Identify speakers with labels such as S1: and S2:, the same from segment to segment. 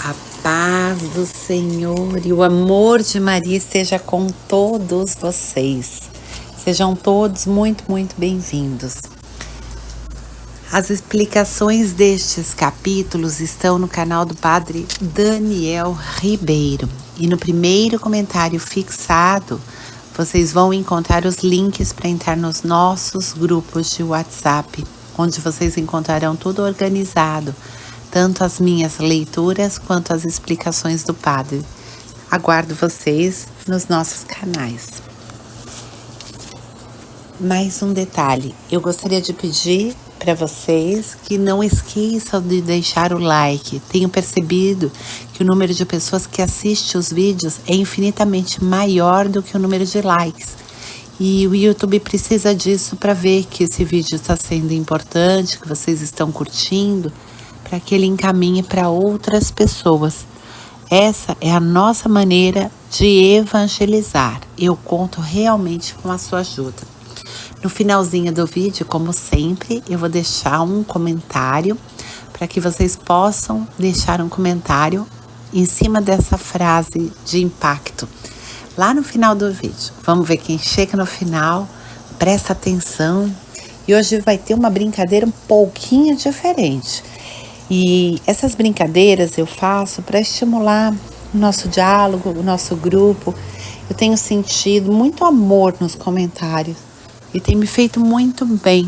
S1: A paz do Senhor e o amor de Maria esteja com todos vocês. Sejam todos muito bem-vindos. As explicações destes capítulos estão no canal do Padre Daniel Ribeiro. E no primeiro comentário fixado, vocês vão encontrar os links para entrar nos nossos grupos de WhatsApp, onde vocês encontrarão tudo organizado, tanto as minhas leituras quanto as explicações do Padre. Aguardo vocês nos nossos canais. Mais um detalhe, eu gostaria de pedir para vocês que não esqueçam de deixar o like. Tenho percebido que o número de pessoas que assistem os vídeos é infinitamente maior do que o número de likes. E o YouTube precisa disso para ver que esse vídeo está sendo importante, que vocês estão curtindo, para que ele encaminhe para outras pessoas. Essa é a nossa maneira de evangelizar. Eu conto realmente com a sua ajuda. No finalzinho do vídeo, como sempre, eu vou deixar um comentário para que vocês possam deixar um comentário em cima dessa frase de impacto. Lá no final do vídeo. Vamos ver quem chega no final, presta atenção. E hoje vai ter uma brincadeira um pouquinho diferente. E essas brincadeiras eu faço para estimular o nosso diálogo, o nosso grupo. Eu tenho sentido muito amor nos comentários e tem me feito muito bem.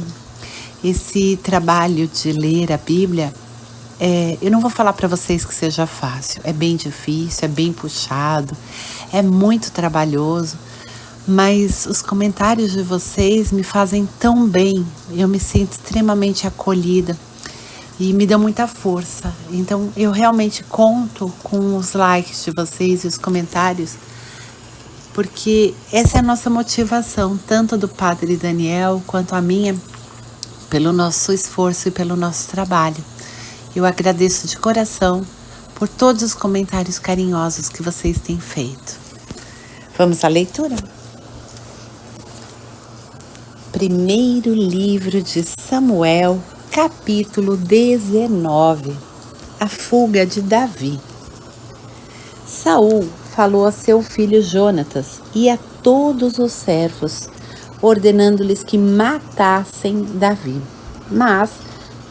S1: Esse trabalho de ler a Bíblia, eu não vou falar para vocês que seja fácil. É bem difícil, é bem puxado, é muito trabalhoso. Mas os comentários de vocês me fazem tão bem. Eu me sinto extremamente acolhida. E me dá muita força. Então eu realmente conto com os likes de vocês e os comentários, porque essa é a nossa motivação, tanto do Padre Daniel quanto a minha, pelo nosso esforço e pelo nosso trabalho. Eu agradeço de coração por todos os comentários carinhosos que vocês têm feito. Vamos à leitura? Primeiro livro de Samuel, capítulo 19, a fuga de Davi. Saul falou a seu filho Jonatas e a todos os servos, ordenando-lhes que matassem Davi. Mas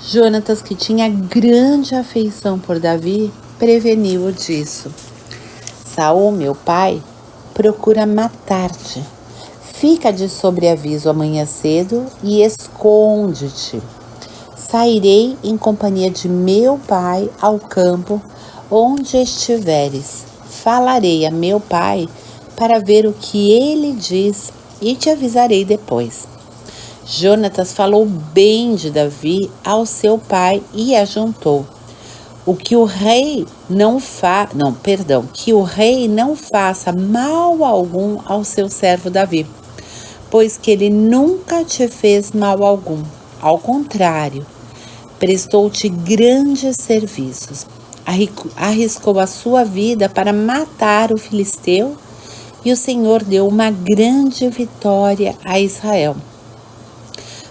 S1: Jonatas, que tinha grande afeição por Davi, preveniu-o disso. Saul, meu pai, procura matar-te. Fica de sobreaviso amanhã cedo e esconde-te. Sairei em companhia de meu pai ao campo onde estiveres. Falarei a meu pai para ver o que ele diz e te avisarei depois. Jonatas falou bem de Davi ao seu pai e ajuntou: que o rei não faça mal algum ao seu servo Davi, pois que ele nunca te fez mal algum. Ao contrário, prestou-te grandes serviços, arriscou a sua vida para matar o filisteu, e o Senhor deu uma grande vitória a Israel.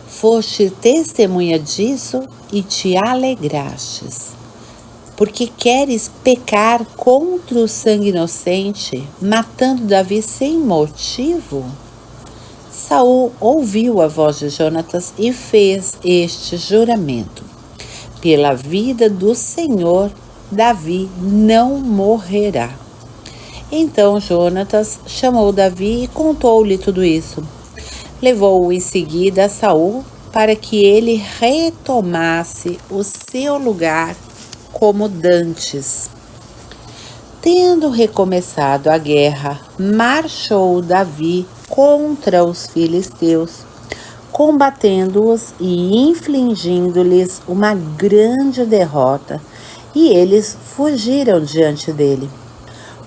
S1: Foste testemunha disso e te alegrastes. Porque queres pecar contra o sangue inocente, matando Davi sem motivo? Saul ouviu a voz de Jonatas e fez este juramento: pela vida do Senhor, Davi não morrerá. Então Jonatas chamou Davi e contou-lhe tudo isso. Levou-o em seguida a Saul para que ele retomasse o seu lugar como dantes. Tendo recomeçado a guerra, marchou Davi contra os filisteus, combatendo-os e infligindo-lhes uma grande derrota, e eles fugiram diante dele.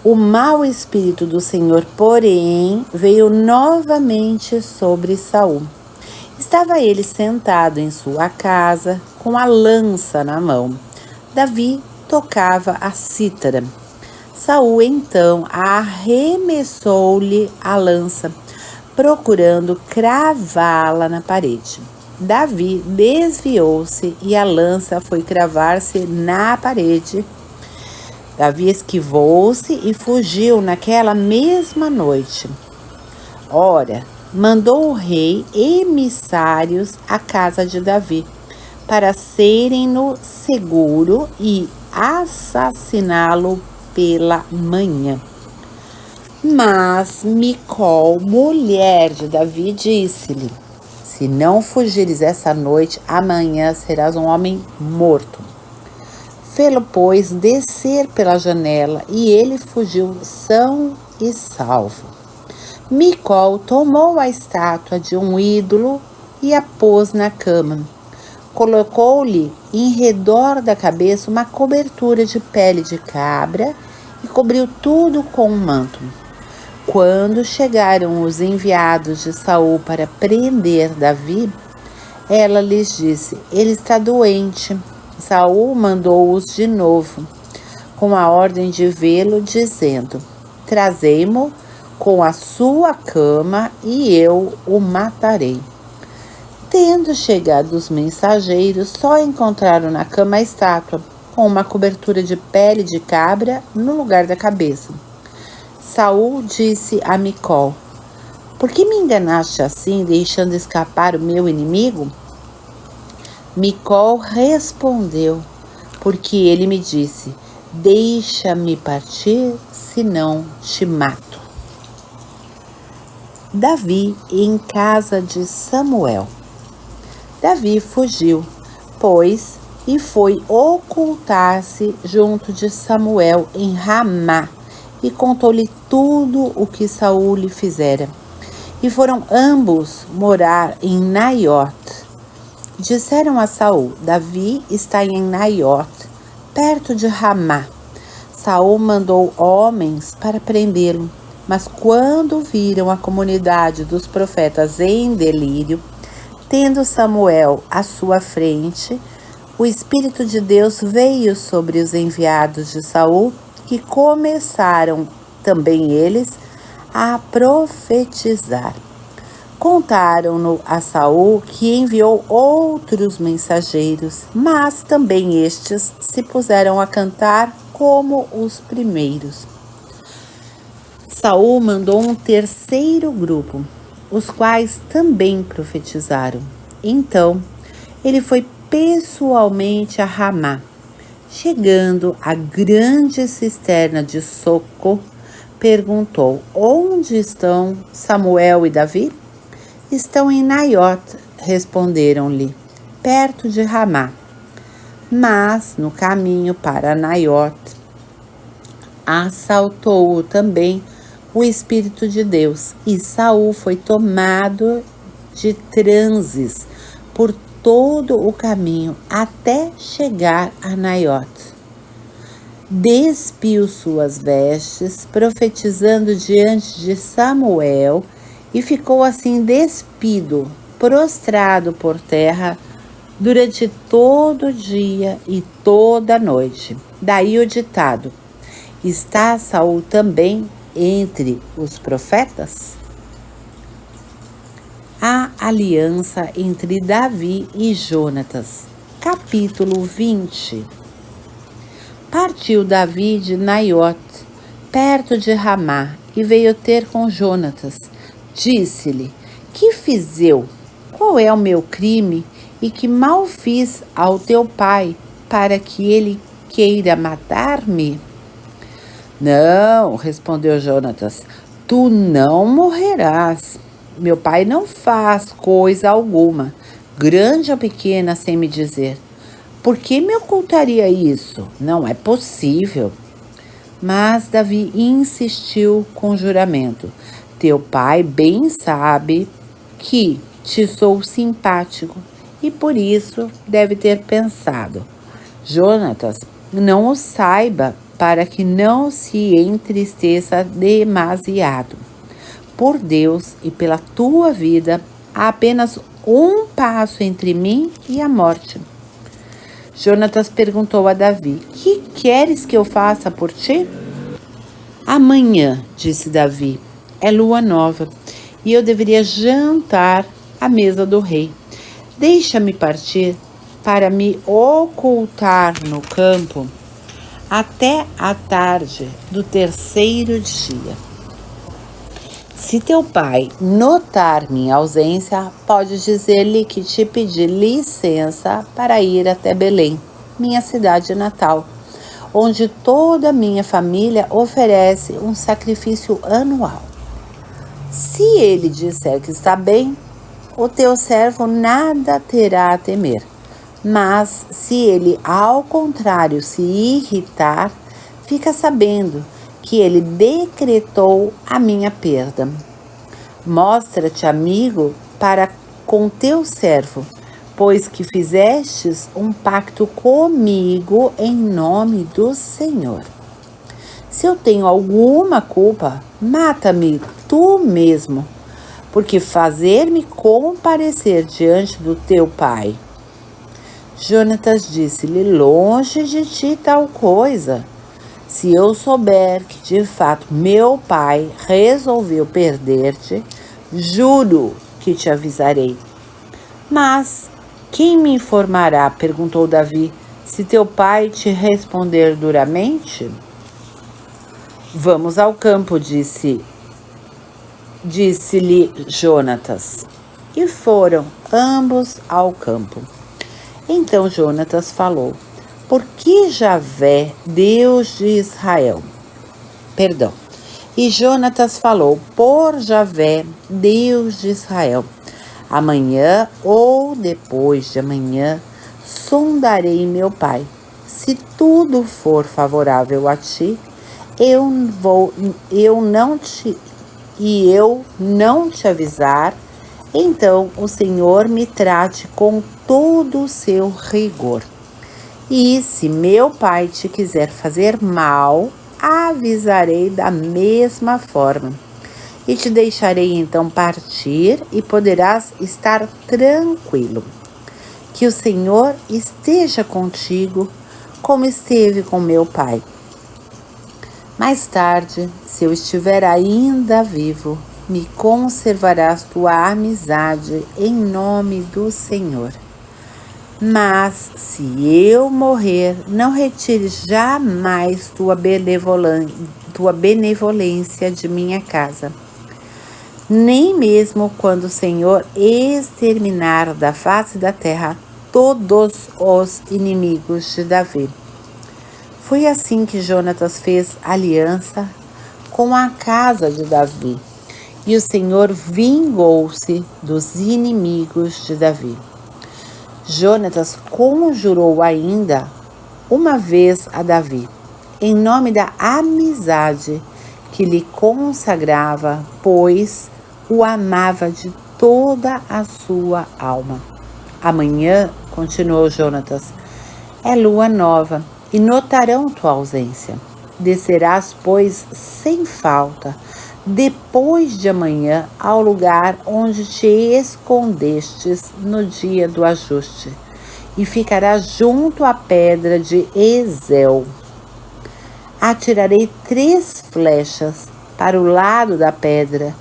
S1: O mau espírito do Senhor, porém, veio novamente sobre Saul. Estava ele sentado em sua casa, com a lança na mão. Davi tocava a cítara. Saul então arremessou-lhe a lança, procurando cravá-la na parede. Davi desviou-se e a lança foi cravar-se na parede. Davi esquivou-se e fugiu naquela mesma noite. Ora, mandou o rei emissários à casa de Davi, para serem no seguro e assassiná-lo pela manhã. Mas Micol, mulher de Davi, disse-lhe: se não fugires essa noite, amanhã serás um homem morto. Fê-lo, pois, descer pela janela, e ele fugiu são e salvo. Micol tomou a estátua de um ídolo e a pôs na cama. Colocou-lhe em redor da cabeça uma cobertura de pele de cabra e cobriu tudo com um manto. Quando chegaram os enviados de Saul para prender Davi, ela lhes disse: ele está doente. Saul mandou-os de novo, com a ordem de vê-lo, dizendo: trazei-mo com a sua cama e eu o matarei. Tendo chegado os mensageiros, só encontraram na cama a estátua, com uma cobertura de pele de cabra no lugar da cabeça. Saul disse a Micol: por que me enganaste assim, deixando escapar o meu inimigo? Micol respondeu: porque ele me disse: deixa-me partir, senão te mato. Davi em casa de Samuel. Davi fugiu, pois, e foi ocultar-se junto de Samuel em Ramá, e contou-lhe tudo o que Saul lhe fizera. E foram ambos morar em Naiot. Disseram a Saul: Davi está em Naiot, perto de Ramá. Saul mandou homens para prendê-lo, mas quando viram a comunidade dos profetas em delírio, tendo Samuel à sua frente, o Espírito de Deus veio sobre os enviados de Saul, que começaram também eles a profetizar. Contaram-no a Saul, que enviou outros mensageiros, mas também estes se puseram a cantar como os primeiros. Saul mandou um terceiro grupo, os quais também profetizaram. Então, ele foi pessoalmente a Ramá. Chegando à grande cisterna de Soco, perguntou: onde estão Samuel e Davi? Estão em Naiot, responderam-lhe, perto de Ramá. Mas, no caminho para Naiot, assaltou-o também o Espírito de Deus, e Saul foi tomado de transes por todo o caminho até chegar a Naiot. Despiu suas vestes, profetizando diante de Samuel, e ficou assim despido, prostrado por terra, durante todo o dia e toda a noite. Daí o ditado: está Saul também entre os profetas? A aliança entre Davi e Jonatas. Capítulo 20. Partiu Davi de Naiot, perto de Ramá, e veio ter com Jonatas. Disse-lhe: que fiz eu? Qual é o meu crime? E que mal fiz ao teu pai, para que ele queira matar-me? Não, respondeu Jonatas, tu não morrerás. Meu pai não faz coisa alguma, grande ou pequena, sem me dizer. Por que me ocultaria isso? Não é possível. Mas Davi insistiu com juramento: teu pai bem sabe que te sou simpático, e por isso deve ter pensado: Jonatas não o saiba, para que não se entristeça demasiado. Por Deus e pela tua vida, há apenas um passo entre mim e a morte. Jonatas perguntou a Davi: que queres que eu faça por ti? Amanhã, disse Davi, é lua nova, e eu deveria jantar à mesa do rei. Deixa-me partir para me ocultar no campo até a tarde do terceiro dia. Se teu pai notar minha ausência, pode dizer-lhe que te pedi licença para ir até Belém, minha cidade natal, onde toda a minha família oferece um sacrifício anual. Se ele disser que está bem, o teu servo nada terá a temer. Mas se ele, ao contrário, se irritar, fica sabendo que ele decretou a minha perda. Mostra-te amigo para com teu servo, pois que fizestes um pacto comigo em nome do Senhor. Se eu tenho alguma culpa, mata-me tu mesmo, porque fazer-me comparecer diante do teu pai. Jonatas disse-lhe: longe de ti tal coisa. Se eu souber que de fato meu pai resolveu perder-te, juro que te avisarei. Mas quem me informará? Perguntou Davi, se teu pai te responder duramente? Vamos ao campo, disse-lhe Jonatas. E foram ambos ao campo. Então Jonatas falou: por que Javé, Deus de Israel? E Jonatas falou: por Javé, Deus de Israel. Amanhã ou depois de amanhã sondarei meu pai. Se tudo for favorável a ti, eu não te avisar, então o Senhor me trate com todo o seu rigor. E se meu pai te quiser fazer mal, avisarei da mesma forma. E te deixarei então partir e poderás estar tranquilo. Que o Senhor esteja contigo, como esteve com meu pai. Mais tarde, se eu estiver ainda vivo, me conservarás tua amizade em nome do Senhor. Mas se eu morrer, não retires jamais tua benevolência de minha casa, nem mesmo quando o Senhor exterminar da face da terra todos os inimigos de Davi. Foi assim que Jonatas fez aliança com a casa de Davi, e o Senhor vingou-se dos inimigos de Davi. Jonatas conjurou ainda uma vez a Davi, em nome da amizade que lhe consagrava, pois o amava de toda a sua alma. Amanhã, continuou Jonatas, é lua nova, e notarão tua ausência. Descerás, pois, sem falta, depois de amanhã, ao lugar onde te escondestes no dia do ajuste, e ficarás junto à pedra de Ezel. Atirarei 3 flechas para o lado da pedra,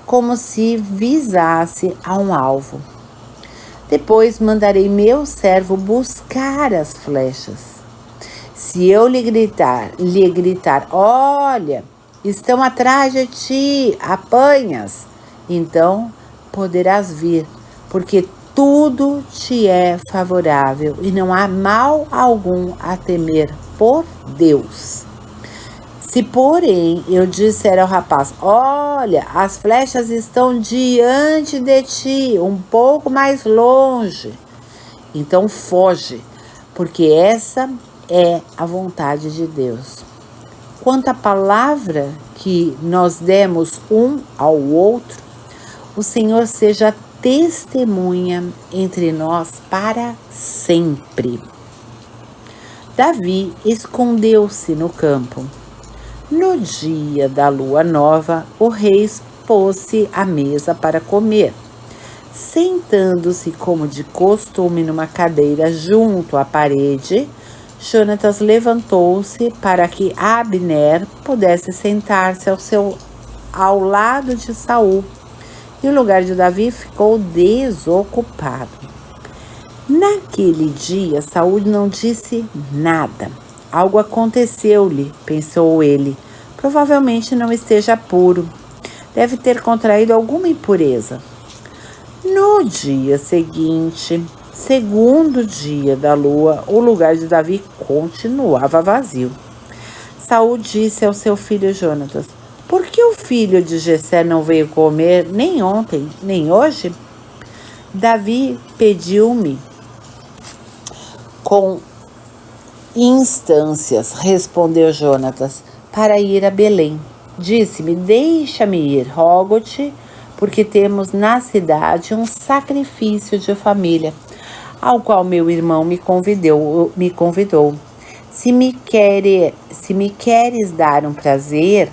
S1: como se visasse a um alvo. Depois mandarei meu servo buscar as flechas. Se eu lhe gritar, olha, estão atrás de ti, apanhas, então poderás vir, porque tudo te é favorável e não há mal algum a temer por Deus. Se, porém, eu disser ao rapaz, olha, as flechas estão diante de ti, um pouco mais longe, então foge, porque essa é a vontade de Deus. Quanto à palavra que nós demos um ao outro, o Senhor seja testemunha entre nós para sempre. Davi escondeu-se no campo. No dia da lua nova, o rei pôs-se à mesa para comer. Sentando-se como de costume numa cadeira junto à parede, Jonatas levantou-se para que Abner pudesse sentar-se ao lado de Saul, e o lugar de Davi ficou desocupado. Naquele dia, Saul não disse nada. Algo aconteceu-lhe, pensou ele. Provavelmente não esteja puro. Deve ter contraído alguma impureza. No dia seguinte, segundo dia da lua, o lugar de Davi continuava vazio. Saul disse ao seu filho Jonatas: por que o filho de Jessé não veio comer nem ontem, nem hoje? Davi pediu-me com instâncias, respondeu Jonatas, para ir a Belém. Disse-me: deixa-me ir, rogo-te, porque temos na cidade um sacrifício de família, ao qual meu irmão me convidou. Se me queres dar um prazer,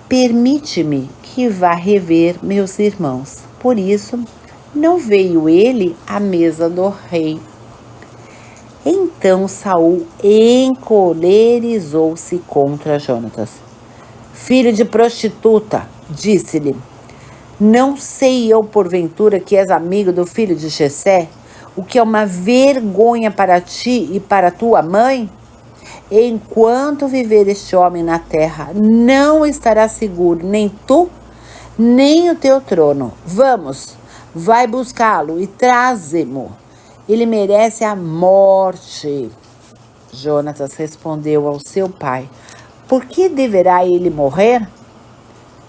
S1: permite-me que vá rever meus irmãos. Por isso, não veio ele à mesa do rei. Então Saul encolerizou-se contra Jonatas. Filho de prostituta, disse-lhe, não sei eu porventura que és amigo do filho de Jessé, o que é uma vergonha para ti e para tua mãe? Enquanto viver este homem na terra, não estará seguro nem tu, nem o teu trono. Vamos, vai buscá-lo e traze-mo. Ele merece a morte. Jonatas respondeu ao seu pai: por que deverá ele morrer?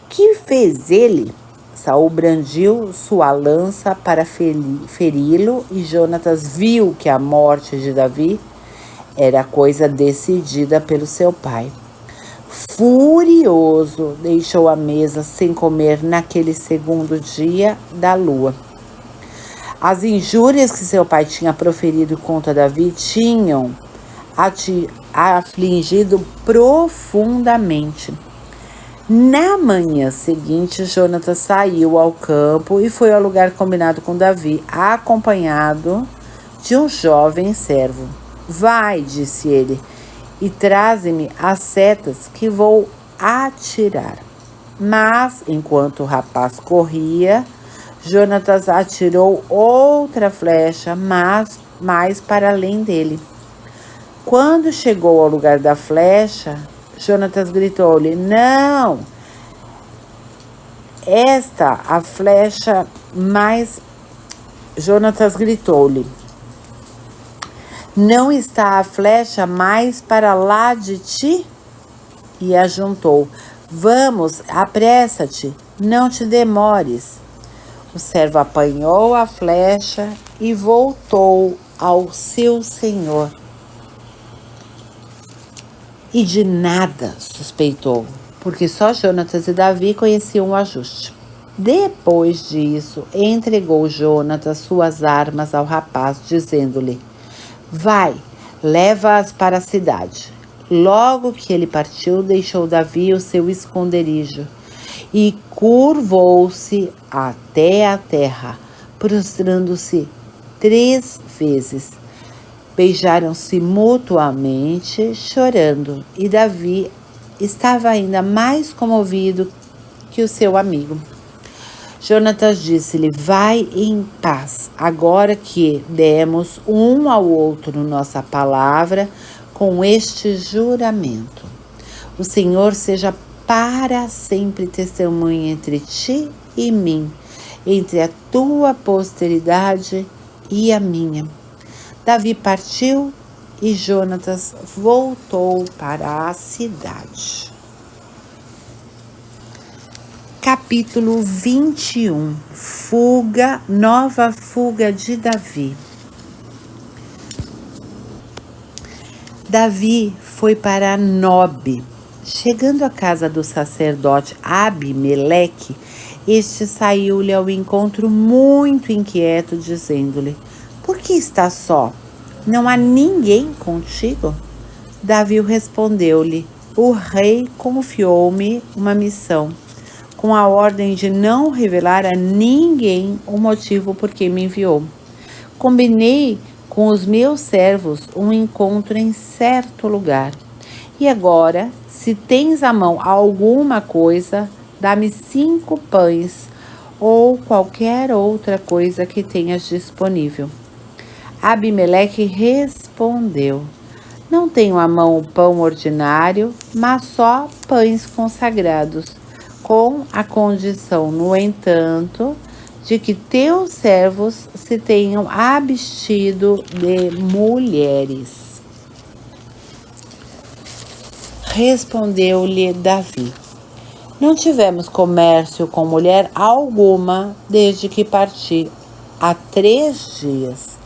S1: Que fez ele? Saul brandiu sua lança para feri-lo e Jonatas viu que a morte de Davi era coisa decidida pelo seu pai. Furioso, deixou a mesa sem comer naquele segundo dia da lua. As injúrias que seu pai tinha proferido contra Davi tinham afligido profundamente. Na manhã seguinte, Jonatas saiu ao campo e foi ao lugar combinado com Davi, acompanhado de um jovem servo. Vai, disse ele, e traze-me as setas que vou atirar. Mas, enquanto o rapaz corria, Jonatas atirou outra flecha, mas mais para além dele. Quando chegou ao lugar da flecha, Jonatas gritou-lhe: não, a flecha mais... Jonatas gritou-lhe: não está a flecha mais para lá de ti? E ajuntou: vamos, apressa-te, não te demores. O servo apanhou a flecha e voltou ao seu senhor. E de nada suspeitou, porque só Jonatas e Davi conheciam o ajuste. Depois disso, entregou Jonatas suas armas ao rapaz, dizendo-lhe: vai, leva-as para a cidade. Logo que ele partiu, deixou Davi o seu esconderijo e curvou-se até a terra, prostrando-se 3 vezes. Beijaram-se mutuamente, chorando, e Davi estava ainda mais comovido que o seu amigo. Jonatas disse-lhe: vai em paz, agora que demos um ao outro nossa palavra com este juramento. O Senhor seja para sempre testemunha entre ti e mim, entre a tua posteridade e a minha. Davi partiu e Jonatas voltou para a cidade. Capítulo 21. Nova fuga de Davi. Davi foi para Nob. Chegando à casa do sacerdote Abimeleque, este saiu-lhe ao encontro muito inquieto, dizendo-lhe: por que estás só? Não há ninguém contigo? Davi respondeu-lhe: o rei confiou-me uma missão, com a ordem de não revelar a ninguém o motivo por que me enviou. Combinei com os meus servos um encontro em certo lugar. E agora, se tens à mão alguma coisa, dá-me 5 pães ou qualquer outra coisa que tenhas disponível. Abimeleque respondeu: Não tenho à mão o pão ordinário, mas só pães consagrados, com a condição, no entanto, de que teus servos se tenham abstido de mulheres. Respondeu-lhe Davi: não tivemos comércio com mulher alguma desde que parti, há 3 dias.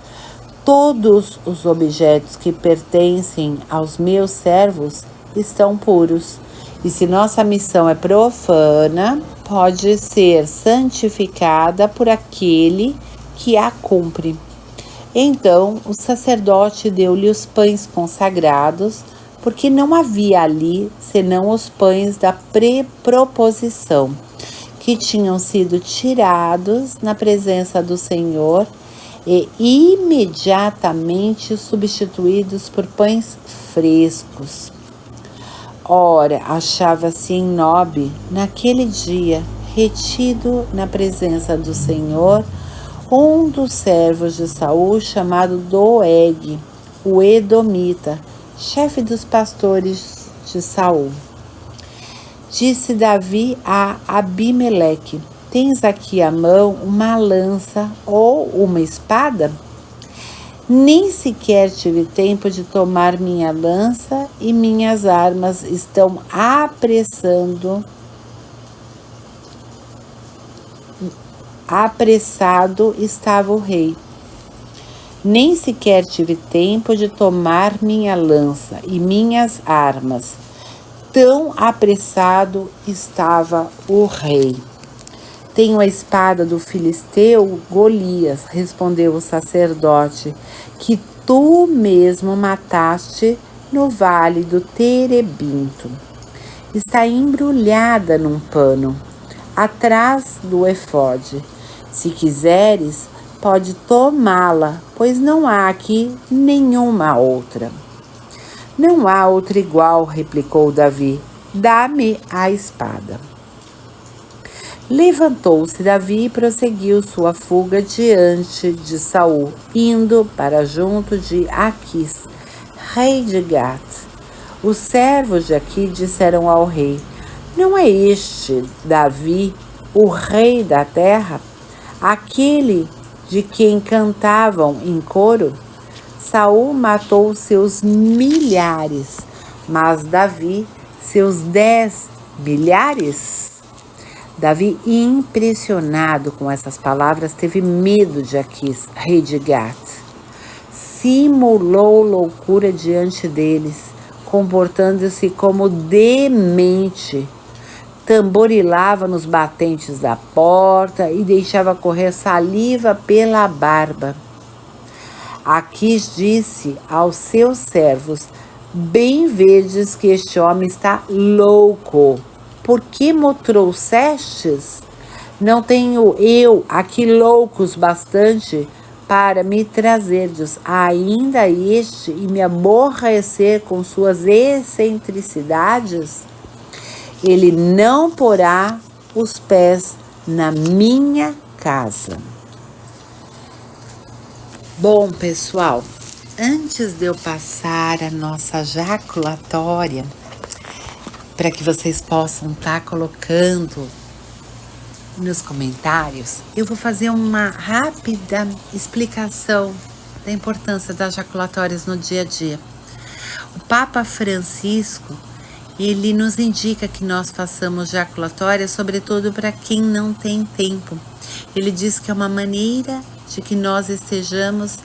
S1: Todos os objetos que pertencem aos meus servos estão puros, e se nossa missão é profana, pode ser santificada por aquele que a cumpre. Então o sacerdote deu-lhe os pães consagrados, porque não havia ali senão os pães da proposição, que tinham sido tirados na presença do Senhor e imediatamente substituídos por pães frescos. Ora, achava-se em Nobe, naquele dia, retido na presença do Senhor, um dos servos de Saul, chamado Doeg, o Edomita, chefe dos pastores de Saul. Disse Davi a Abimeleque: tens aqui à mão uma lança ou uma espada? Nem sequer tive tempo de tomar minha lança e minhas armas estão apressado estava o rei. Nem sequer tive tempo de tomar minha lança e minhas armas. Tão apressado estava o rei. Tenho a espada do filisteu Golias, respondeu o sacerdote, que tu mesmo mataste no vale do Terebinto. Está embrulhada num pano, atrás do efode. Se quiseres, pode tomá-la, pois não há aqui nenhuma outra. Não há outra igual, replicou Davi. Dá-me a espada. Levantou-se Davi e prosseguiu sua fuga diante de Saul, indo para junto de Aquis, rei de Gat. Os servos de Aqui disseram ao rei: não é este Davi, o rei da terra, aquele de quem cantavam em coro? Saul matou seus milhares, mas Davi seus 10 milhares? Davi, impressionado com essas palavras, teve medo de Aquis, rei de Gat. Simulou loucura diante deles, comportando-se como demente. Tamborilava nos batentes da porta e deixava correr saliva pela barba. Aquis disse aos seus servos: bem vedes que este homem está louco. Por que me trouxestes? Não tenho eu aqui loucos bastante para me trazerdes ainda este e me aborrecer com suas excentricidades? Ele não porá os pés na minha casa. Bom, pessoal, antes de eu passar a nossa jaculatória, para que vocês possam estar colocando nos comentários, eu vou fazer uma rápida explicação da importância das jaculatórias no dia a dia. O Papa Francisco, ele nos indica que nós façamos jaculatórias, sobretudo para quem não tem tempo. Ele diz que é uma maneira de que nós estejamos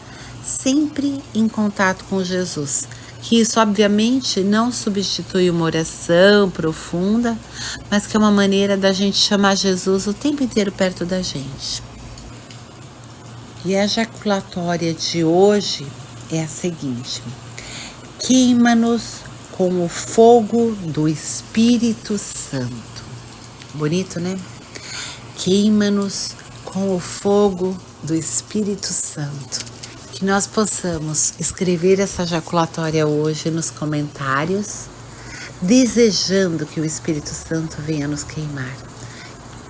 S1: sempre em contato com Jesus. Que isso, obviamente, não substitui uma oração profunda, mas que é uma maneira da gente chamar Jesus o tempo inteiro perto da gente. E a jaculatória de hoje é a seguinte: queima-nos com o fogo do Espírito Santo. Bonito, né? Queima-nos com o fogo do Espírito Santo. Que nós possamos escrever essa jaculatória hoje nos comentários, desejando que o Espírito Santo venha nos queimar.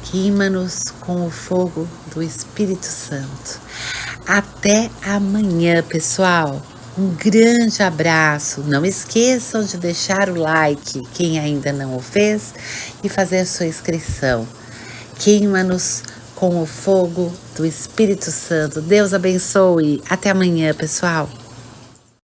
S1: Queima-nos com o fogo do Espírito Santo. Até amanhã, pessoal. Um grande abraço. Não esqueçam de deixar o like, quem ainda não o fez, e fazer sua inscrição. Queima-nos com o fogo do Espírito Santo. Deus abençoe. Até amanhã, pessoal.